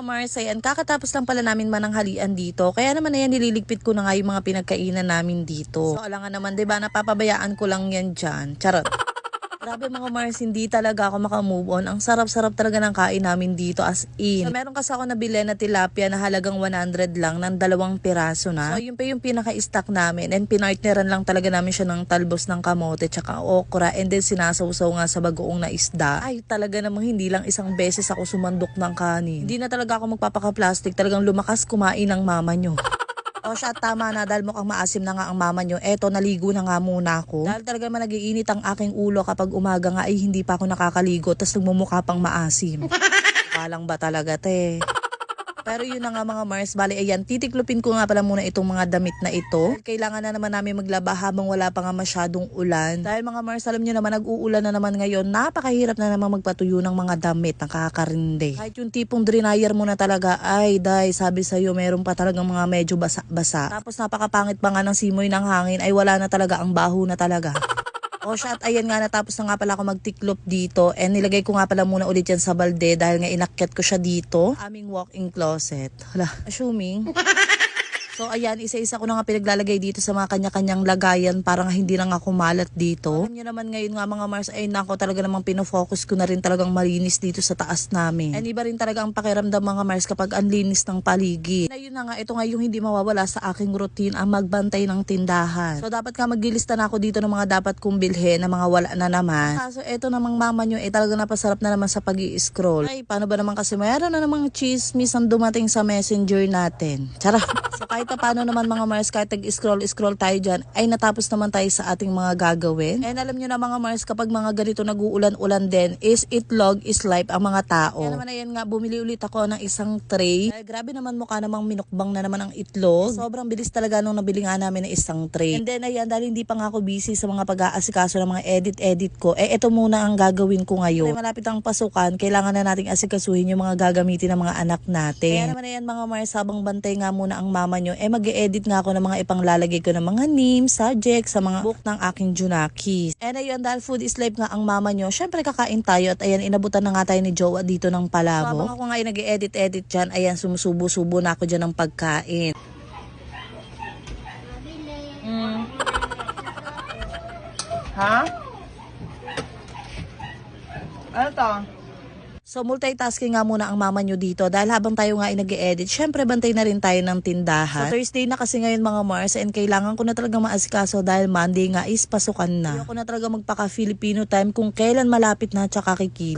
Mars, ayan, kakatapos lang pala namin mananghalian dito. Kaya naman ayan, nililigpit ko na nga yung mga pinagkainan namin dito. So, alangan naman, diba, napapabayaan ko lang yan dyan. Charot. Grabe mga Mars, hindi talaga ako makamove on. Ang sarap-sarap talaga ng kain namin dito, as in. So, meron kasi ako nabili na tilapia na halagang 100 lang ng 2 piraso na. So, yun pa yung pinaka-stock namin. And pinartneran lang talaga namin siya ng talbos ng kamote tsaka okra. And then sinasawsaw nga sa bagoong na isda. Ay, talaga namang hindi lang isang beses ako sumandok ng kanin. Hindi na talaga ako magpapaka-plastic. Talagang lumakas kumain ng mama nyo. O siya, tama na dahil mukhang maasim na nga ang mama nyo. Eto, naligo na nga muna ako. Dahil talaga man nagiinit ang aking ulo kapag umaga nga ay hindi pa ako nakakaligo. Tas nagmumukha pang maasim. Palang ba talaga, te? Pero yun na nga mga Mars, bali ayan, titiklupin ko nga pala muna itong mga damit na ito. Kailangan na naman namin maglaba habang wala pa nga masyadong ulan. Dahil mga Mars, alam nyo naman, nag-uulan na naman ngayon. Napakahirap na naman magpatuyo ng mga damit, nakakarinde. Kahit yung tipong dryer mo na talaga, ay day, sabi sa'yo, meron pa talagang mga medyo basa-basa. Tapos napakapangit pa nga ng simoy ng hangin, ay wala na talaga, ang baho na talaga. O siya, at ayan nga, natapos na nga pala ako magtiklop dito. And nilagay ko nga pala muna ulit yan sa balde dahil nga inakyat ko siya dito. Aming walk-in closet. Hala, assuming. So ayan, isa-isa ko na nga pinaglalagay dito sa mga kanya-kanyang lagayan para nga hindi na nga kumalat dito. Alam nyo naman ngayon nga mga Mars, ay nako, talaga namang pinofocus ko na rin talagang malinis dito sa taas namin. And iba rin talaga ang pakiramdam mga Mars kapag ang linis ng paligid. Na yun na nga, ito nga yung hindi mawawala sa aking routine, ang magbantay ng tindahan. So dapat nga maglilista na ako dito ng mga dapat kong bilhin na mga wala na naman. Kaso eto namang mama nyo, talaga napasarap na naman sa pag-i-scroll. Ay, paano ba naman kasi mayroon na namang chismis ang dumating sa messenger natin. Charot. So kahit paano naman mga Mars, kahit nag-scroll tayo dyan, ay natapos naman tayo sa ating mga gagawin. And alam nyo na mga Mars, kapag mga ganito nag-uulan-ulan din, is itlog is life ang mga tao. Kaya naman ayan nga, bumili ulit ako ng isang tray. Ay, grabe naman, mukha namang minukbang na naman ang itlog. Sobrang bilis talaga nung nabili nga namin ng isang tray. And then ayan, dahil hindi pa nga ako busy sa mga pag-aasikaso ng mga edit ko, ito muna ang gagawin ko ngayon. Ay, malapit ang pasukan, kailangan na nating asikasuhin yung mga gagamitin ng mga anak natin. Kaya naman ayan mga Mars, habang bantay nga muna ang mama nyo, mag-e-edit nga ako ng mga ipanglalagay ko ng mga names, subjects, sa mga book ng aking Junakis. And ayun, dahil food is life nga ang mama nyo, syempre kakain tayo at ayan, inabutan na nga tayo ni Jowa dito ng palabo. So habang ako nga ay nag-e-edit dyan, ayan, sumusubo-subo na ako dyan ng pagkain. Ha? Ano to? So multitasking nga muna ang mama nyo dito dahil habang tayo nga ay nag-e-edit, syempre bantay na rin tayo ng tindahan. So Thursday na kasi ngayon mga Mars, and kailangan ko na talaga maasikaso dahil Monday nga is pasukan na. Ayoko na talaga magpaka-Filipino time kung kailan malapit na tsaka kikilo.